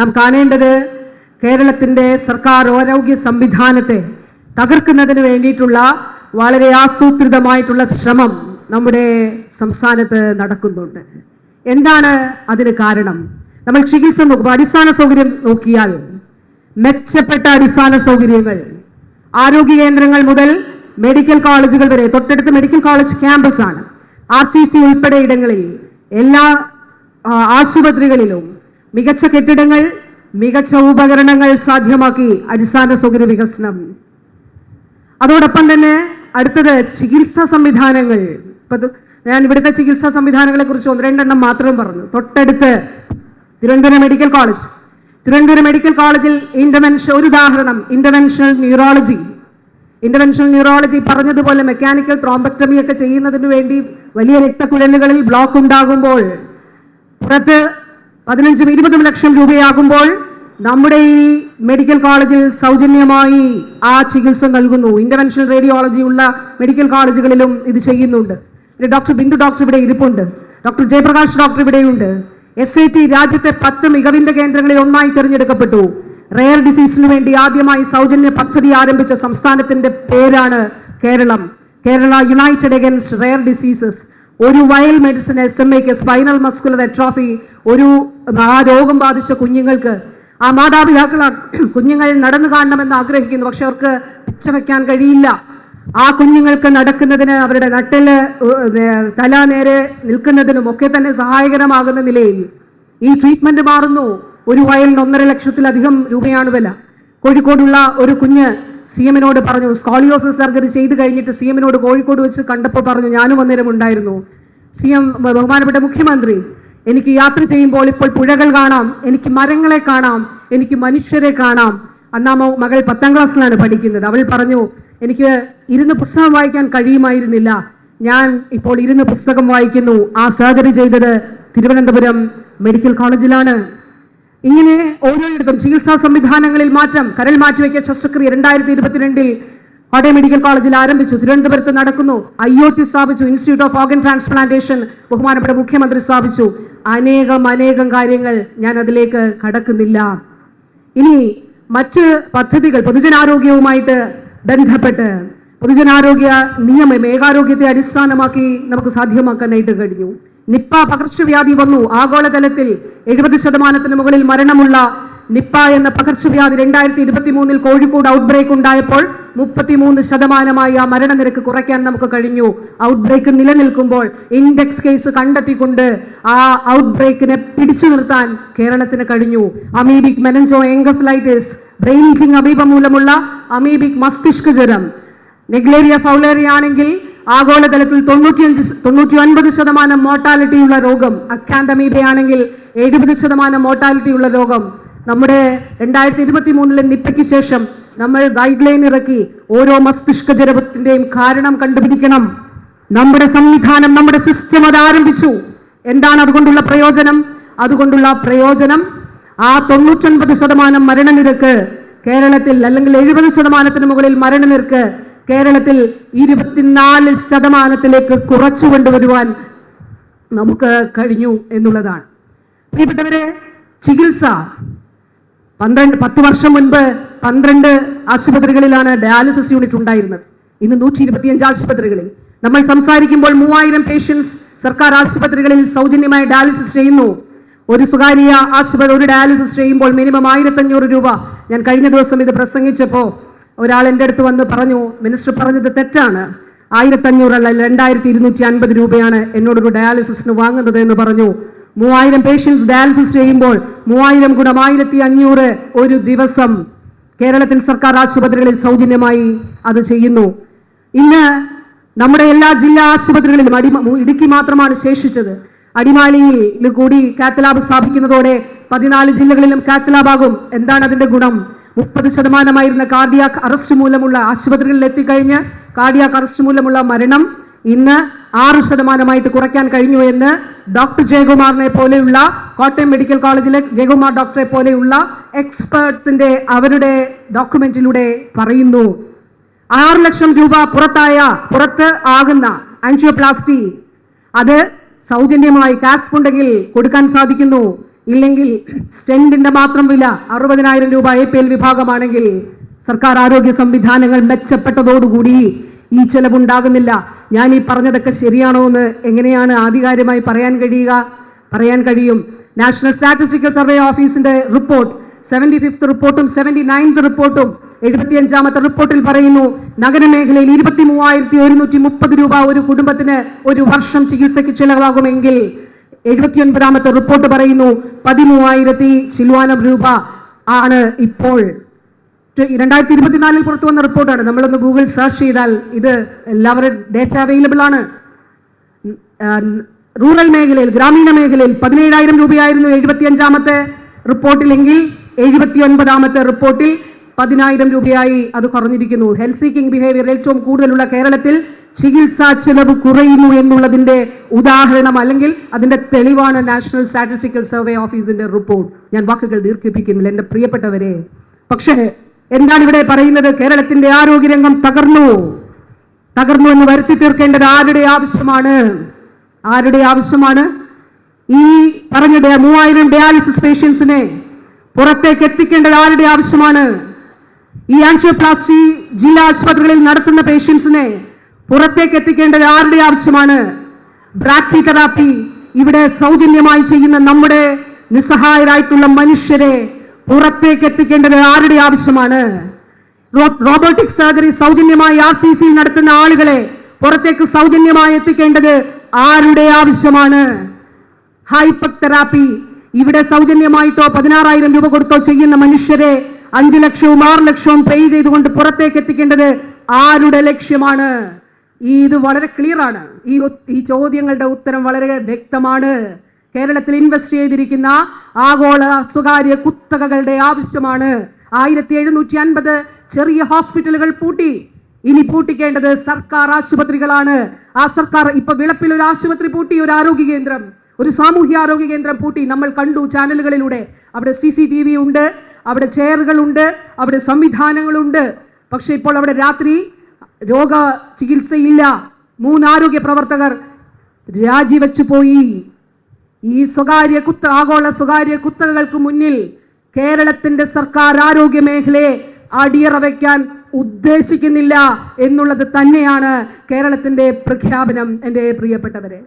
നാം കാണേണ്ടത് കേരളത്തിന്റെ സർക്കാർ ആരോഗ്യ സംവിധാനത്തെ തകർക്കുന്നതിന് വേണ്ടിയിട്ടുള്ള വളരെ ആസൂത്രിതമായിട്ടുള്ള ശ്രമം നമ്മുടെ സംസ്ഥാനത്ത് നടക്കുന്നുണ്ട്. എന്താണ് അതിന് കാരണം? നമ്മൾ ചികിത്സ നോക്കുമ്പോൾ അടിസ്ഥാന സൗകര്യം നോക്കിയാൽ മെച്ചപ്പെട്ട അടിസ്ഥാന സൗകര്യങ്ങൾ ആരോഗ്യ കേന്ദ്രങ്ങൾ മുതൽ മെഡിക്കൽ കോളേജുകൾ വരെ, തൊട്ടടുത്ത് മെഡിക്കൽ കോളേജ് ക്യാമ്പസ് ആണ്. RCC ഉൾപ്പെടെ ഇടങ്ങളിൽ എല്ലാ ആശുപത്രികളിലും മികച്ച കെട്ടിടങ്ങൾ, മികച്ച ഉപകരണങ്ങൾ സാധ്യമാക്കി അടിസ്ഥാന സൗകര്യ വികസനം. അതോടൊപ്പം തന്നെ അടുത്തത് ചികിത്സാ സംവിധാനങ്ങൾ. ഞാൻ ഇവിടുത്തെ ചികിത്സാ സംവിധാനങ്ങളെ കുറിച്ച് 1-2 മാത്രം പറഞ്ഞു. തൊട്ടടുത്ത് തിരുവനന്തപുരം മെഡിക്കൽ കോളേജിൽ ഒരു ഉദാഹരണം, ഇന്റർവെൻഷണൽ ന്യൂറോളജി പറഞ്ഞതുപോലെ മെക്കാനിക്കൽ ത്രോംബക്ടമി ഒക്കെ ചെയ്യുന്നതിന് വേണ്ടി വലിയ രക്തക്കുഴലുകളിൽ ബ്ലോക്ക് ഉണ്ടാകുമ്പോൾ പുറത്ത് 15-20 ലക്ഷം രൂപയാകുമ്പോൾ നമ്മുടെ ഈ മെഡിക്കൽ കോളേജിൽ സൗജന്യമായി ആ ചികിത്സ നൽകുന്നു. ഇന്റർവെൻഷണൽ റേഡിയോളജി ഉള്ള മെഡിക്കൽ കോളേജുകളിലും ഇത് ചെയ്യുന്നുണ്ട്. ഡോക്ടർ ബിന്ദു ഡോക്ടർ ഇവിടെ ഇരിപ്പുണ്ട്, ഡോക്ടർ ജയപ്രകാശ് ഡോക്ടർ ഇവിടെയുണ്ട്. SIT രാജ്യത്തെ 10 മികവിന്റെ കേന്ദ്രങ്ങളിൽ ഒന്നായി തിരഞ്ഞെടുക്കപ്പെട്ടു. റെയർ ഡിസീസിന് വേണ്ടി ആദ്യമായി സൗജന്യ പദ്ധതി ആരംഭിച്ച സംസ്ഥാനത്തിന്റെ പേരാണ് കേരളം. Kerala united against rare diseases. ഒരു vial medicine SMA, spinal muscular atrophy, ആ രോഗം ബാധിച്ച കുഞ്ഞുങ്ങൾക്ക് ആ മാതാപിതാക്കൾ കുഞ്ഞുങ്ങൾ നടന്നു കാണണമെന്ന് ആഗ്രഹിക്കുന്നു, പക്ഷെ അവർക്ക് പിച്ച വയ്ക്കാൻ കഴിയില്ല. ആ കുഞ്ഞുങ്ങൾക്ക് നടക്കുന്നതിന്, അവരുടെ നട്ടില് തല നേരെ നിൽക്കുന്നതിനും ഒക്കെ തന്നെ സഹായകരമാകുന്ന നിലയിൽ ഈ ട്രീറ്റ്മെന്റ് മാറുന്നു. ഒരു വയലിന് 1.5 ലക്ഷത്തിലധികം രൂപയാണ് വില. കോഴിക്കോടുള്ള ഒരു കുഞ്ഞ് CM-നോട് പറഞ്ഞു, സ്കോളിയോസിസ് സർജറി ചെയ്ത് കഴിഞ്ഞിട്ട് CM-നോട് കോഴിക്കോട് വെച്ച് കണ്ടപ്പോൾ പറഞ്ഞു, ഞാനും അന്നേരം ഉണ്ടായിരുന്നു, CM ബഹുമാനപ്പെട്ട മുഖ്യമന്ത്രി, എനിക്ക് യാത്ര ചെയ്യുമ്പോൾ ഇപ്പോൾ പുഴകൾ കാണാം, എനിക്ക് മരങ്ങളെ കാണാം, എനിക്ക് മനുഷ്യരെ കാണാം. അന്നാ മകൾ 10ാം ക്ലാസ്സിലാണ് പഠിക്കുന്നത്. അവൾ പറഞ്ഞു, എനിക്ക് ഇരുന്ന് പുസ്തകം വായിക്കാൻ കഴിയുമായിരുന്നില്ല, ഞാൻ ഇപ്പോൾ ഇരുന്ന് പുസ്തകം വായിക്കുന്നു. ആ സർജറി ചെയ്തത് തിരുവനന്തപുരം മെഡിക്കൽ കോളേജിലാണ്. ഇങ്ങനെ ഓരോയിടത്തും ചികിത്സാ സംവിധാനങ്ങളിൽ മാറ്റം. കരൾ മാറ്റിവെക്കൽ ശസ്ത്രക്രിയ 2022 കോട്ടയം മെഡിക്കൽ കോളേജിൽ ആരംഭിച്ചു. തിരുവനന്തപുരത്ത് നടക്കുന്നു. IOT സ്ഥാപിച്ചു, ഇൻസ്റ്റിറ്റ്യൂട്ട് ഓഫ് ഓർഗൻ ട്രാൻസ്പ്ലാന്റേഷൻ ബഹുമാനപ്പെട്ട മുഖ്യമന്ത്രി സ്ഥാപിച്ചു. അനേകം കാര്യങ്ങൾ, ഞാൻ അതിലേക്ക് കടക്കുന്നില്ല. ഇനി മറ്റ് പദ്ധതികൾ പൊതുജനാരോഗ്യവുമായിട്ട് ബന്ധപ്പെട്ട് പൊതുജനാരോഗ്യ നിയമം ഏകാരോഗ്യത്തെ അടിസ്ഥാനമാക്കി നമുക്ക് സാധ്യമാക്കാനായിട്ട് കഴിഞ്ഞു. നിപ്പ പകർച്ചവ്യാധി വന്നു. ആഗോളതലത്തിൽ 70% മുകളിൽ മരണമുള്ള നിപ്പ എന്ന പകർച്ചവ്യാധി 2023 കോഴിക്കോട് ഔട്ട്ബ്രേക്ക് ഉണ്ടായപ്പോൾ 33% ആ മരണനിരക്ക് കുറയ്ക്കാൻ നമുക്ക് കഴിഞ്ഞു. ഔട്ട്ബ്രേക്ക് നിലനിൽക്കുമ്പോൾ ഇൻഡെക്സ് കേസ് കണ്ടെത്തിക്കൊണ്ട് ആ ഔട്ട്ബ്രേക്കിനെ പിടിച്ചു നിർത്താൻ കേരളത്തിന് കഴിഞ്ഞു. Amoebic meningoencephalitis, brain eating amoeba മൂലമുള്ള അമീബിക് മസ്തിഷ്ക ജ്വരം, നെഗ്ലേറിയ ഫൗലേറിയ ആണെങ്കിൽ ആഗോളതലത്തിൽ 99% മോർട്ടാലിറ്റി ഉള്ള രോഗം, അക്കാൻഡമീബയാണെങ്കിൽ 70% മോർട്ടാലിറ്റി ഉള്ള രോഗം. നമ്മുടെ 2023 നിപ്പയ്ക്ക് ശേഷം നമ്മൾ ഗൈഡ് ലൈൻ ഇറക്കി. ഓരോ മസ്തിഷ്ക ജ്വരത്തിന്റെയും കാരണം കണ്ടുപിടിക്കണം. നമ്മുടെ സംവിധാനം, നമ്മുടെ സിസ്റ്റം അത് ആരംഭിച്ചു. എന്താണ് അതുകൊണ്ടുള്ള പ്രയോജനം? ആ 99% മരണനിരക്ക് കേരളത്തിൽ, അല്ലെങ്കിൽ 70% മുകളിൽ മരണനിരക്ക് കേരളത്തിൽ 24% കുറച്ചു കൊണ്ടുവരുവാൻ നമുക്ക് കഴിഞ്ഞു എന്നുള്ളതാണ്. പ്രിയപ്പെട്ടവരെ, ചികിത്സ 10 വർഷം മുൻപ് 12 ആശുപത്രികളിലാണ് ഡയാലിസിസ് യൂണിറ്റ് ഉണ്ടായിരുന്നത്. ഇന്ന് 125 ആശുപത്രികളിൽ. നമ്മൾ സംസാരിക്കുമ്പോൾ 3000 പേഷ്യൻസ് സർക്കാർ ആശുപത്രികളിൽ സൗജന്യമായി ഡയാലിസിസ് ചെയ്യുന്നു. ഒരു സ്വകാര്യ ആശുപത്രി ഒരു ഡയാലിസിസ് ചെയ്യുമ്പോൾ മിനിമം 1500 രൂപ. ഞാൻ കഴിഞ്ഞ ദിവസം ഇത് പ്രസംഗിച്ചപ്പോൾ ഒരാൾ എൻ്റെ അടുത്ത് വന്ന് പറഞ്ഞു, മിനിസ്റ്റർ പറഞ്ഞത് തെറ്റാണ്, 1500 അല്ല 2250 രൂപയാണ് എന്നോടൊരു ഡയാലിസിസിന് വാങ്ങുന്നത് എന്ന് പറഞ്ഞു. 3000 പേഷ്യൻസ് ഡയാലിസിസ് ചെയ്യുമ്പോൾ 3000 ഗുണം 1500 ഒരു ദിവസം കേരളത്തിൽ സർക്കാർ ആശുപത്രികളിൽ സൗജന്യമായി അത് ചെയ്യുന്നു. ഇന്ന് നമ്മുടെ എല്ലാ ജില്ലാ ആശുപത്രികളിലും ഇടുക്കി മാത്രമാണ് ശേഷിച്ചത്. അടിമാലിയിൽ കൂടി കാത്ത് ലാബ് സ്ഥാപിക്കുന്നതോടെ 14 ജില്ലകളിലും കാത്ത് ലാബ് ആകും. എന്താണ് അതിന്റെ ഗുണം? 30% കാർഡിയാക് അറസ്റ്റ് മൂലമുള്ള ആശുപത്രികളിൽ എത്തിക്കഴിഞ്ഞ് കാർഡിയാക് അറസ്റ്റ് മൂലമുള്ള മരണം ഇന്ന് 6% കുറയ്ക്കാൻ കഴിഞ്ഞു എന്ന് ഡോക്ടർ ജയകുമാറിനെ പോലെയുള്ള, കോട്ടയം മെഡിക്കൽ കോളേജിലെ ജയകുമാർ ഡോക്ടറെ പോലെയുള്ള എക്സ്പേർട്സിന്റെ അവരുടെ ഡോക്യുമെന്റിലൂടെ പറയുന്നു. 6 ലക്ഷം രൂപ പുറത്ത് ആകുന്ന ആൻജിയോപ്ലാസ്റ്റി അത് സൗജന്യമായി കാശ് ഉണ്ടെങ്കിൽ കൊടുക്കാൻ സാധിക്കുന്നു. ഇല്ലെങ്കിൽ സ്റ്റെന്റിന്റെ മാത്രം വില 60,000 രൂപ APL വിഭാഗമാണെങ്കിൽ സർക്കാർ ആരോഗ്യ സംവിധാനങ്ങൾ മെച്ചപ്പെട്ടതോടുകൂടി ഈ ചെലവുണ്ടാകുന്നില്ല. ഞാൻ ഈ പറഞ്ഞതൊക്കെ ശരിയാണോ എന്ന് എങ്ങനെയാണ് ആധികാരികമായി പറയാൻ കഴിയും. നാഷണൽ സ്റ്റാറ്റിസ്റ്റിക്കൽ സർവേ ഓഫീസിന്റെ റിപ്പോർട്ട് 75th റിപ്പോർട്ടും 79th റിപ്പോർട്ടും 75ാമത്തെ റിപ്പോർട്ടിൽ പറയുന്നു നഗരമേഖലയിൽ 23,130 രൂപ ഒരു കുടുംബത്തിന് ഒരു വർഷം ചികിത്സയ്ക്ക് ചിലവാകുമെങ്കിൽ 79ാമത്തെ റിപ്പോർട്ട് പറയുന്നു 13,000 ചില്ലുവാനം രൂപ ആണ് ഇപ്പോൾ. 2024 പുറത്തു വന്ന റിപ്പോർട്ടാണ്. നമ്മളൊന്ന് ഗൂഗിൾ സെർച്ച് ചെയ്താൽ ഇത് എല്ലാവരും ഡേറ്റ അവൈലബിൾ ആണ്. റൂറൽ മേഖലയിൽ, ഗ്രാമീണ മേഖലയിൽ 17,000 രൂപയായിരുന്നു 75ാമത്തെ റിപ്പോർട്ടിലെങ്കിൽ 79ാമത്തെ റിപ്പോർട്ടിൽ 10,000 രൂപയായി അത് കുറഞ്ഞിരിക്കുന്നു. ഹെൽത്ത് സീക്കിംഗ് ബിഹേവിയർ ഏറ്റവും കൂടുതലുള്ള കേരളത്തിൽ ചികിത്സാ ചെലവ് കുറയുന്നു എന്നുള്ളതിന്റെ ഉദാഹരണം അല്ലെങ്കിൽ അതിന്റെ തെളിവാണ് നാഷണൽ സ്റ്റാറ്റിസ്റ്റിക്കൽ സർവേ ഓഫീസിന്റെ റിപ്പോർട്ട്. ഞാൻ വാക്കുകൾ ദീർഘിപ്പിക്കുന്നില്ല എൻ്റെ പ്രിയപ്പെട്ടവരെ. പക്ഷേ എന്താണ് ഇവിടെ പറയുന്നത്? കേരളത്തിന്റെ ആരോഗ്യരംഗം തകർന്നു എന്ന് വരുത്തി തീർക്കേണ്ടത് ആരുടെ ആവശ്യമാണ്? ഈ പറഞ്ഞ 3,000 ഡയാലിസിസ് പേഷ്യൻസിനെ പുറത്തേക്ക് എത്തിക്കേണ്ടത് ആരുടെ ആവശ്യമാണ്? ഈ ആൻജിയോപ്ലാസ്റ്റി ജില്ലാ ആശുപത്രികളിൽ നടത്തുന്ന പേഷ്യൻസിനെ പുറത്തേക്ക് എത്തിക്കേണ്ടത് ആരുടെ ആവശ്യമാണ്? ബ്രാക്കി തെറാപ്പി ഇവിടെ സൗജന്യമായി ചെയ്യുന്ന നമ്മുടെ നിസ്സഹായരായിട്ടുള്ള മനുഷ്യരെ പുറത്തേക്ക് എത്തിക്കേണ്ടത് ആരുടെ ആവശ്യമാണ്? റോബോട്ടിക് സർജറി സൗജന്യമായി RCC നടത്തുന്ന ആളുകളെ പുറത്തേക്ക് സൗജന്യമായി എത്തിക്കേണ്ടത് ആരുടെ ആവശ്യമാണ്? ഹൈപെക് തെറാപ്പി ഇവിടെ സൗജന്യമായിട്ടോ 16,000 രൂപ കൊടുത്തോ ചെയ്യുന്ന മനുഷ്യരെ 5 ലക്ഷവും 6 ലക്ഷവും പേ ചെയ്തുകൊണ്ട് പുറത്തേക്ക് എത്തിക്കേണ്ടത് ആരുടെ ലക്ഷ്യമാണ്? ഇത് വളരെ ക്ലിയർ ആണ്. ഈ ചോദ്യങ്ങളുടെ ഉത്തരം വളരെ വ്യക്തമാണ്. കേരളത്തിൽ ഇൻവെസ്റ്റ് ചെയ്തിരിക്കുന്ന ആഗോള സ്വകാര്യ കുത്തകകളുടെ ആവശ്യമാണ്. 1750 ചെറിയ ഹോസ്പിറ്റലുകൾ പൂട്ടി. ഇനി പൂട്ടിക്കേണ്ടത് സർക്കാർ ആശുപത്രികളാണ്. ആ സർക്കാർ ഇപ്പൊ വിളപ്പിൽ ഒരു ആശുപത്രി പൂട്ടി, ഒരു ആരോഗ്യ കേന്ദ്രം, ഒരു സാമൂഹ്യ ആരോഗ്യ കേന്ദ്രം പൂട്ടി. നമ്മൾ കണ്ടു ചാനലുകളിലൂടെ. അവിടെ CCTV ഉണ്ട്, അവിടെ ചെയറുകളുണ്ട്, അവിടെ സംവിധാനങ്ങളുണ്ട്. പക്ഷെ ഇപ്പോൾ അവിടെ രാത്രി രോഗ ചികിത്സയില്ല. 3 ആരോഗ്യ പ്രവർത്തകർ രാജിവെച്ചു പോയി. ഈ ആഗോള സ്വകാര്യ കുത്തകകൾക്ക് മുന്നിൽ കേരളത്തിന്റെ സർക്കാർ ആരോഗ്യ മേഖലയെ അടിയറ വയ്ക്കാൻ ഉദ്ദേശിക്കുന്നില്ല എന്നുള്ളത് തന്നെയാണ് കേരളത്തിന്റെ പ്രഖ്യാപനം. എൻ്റെ പ്രിയപ്പെട്ടവരെ,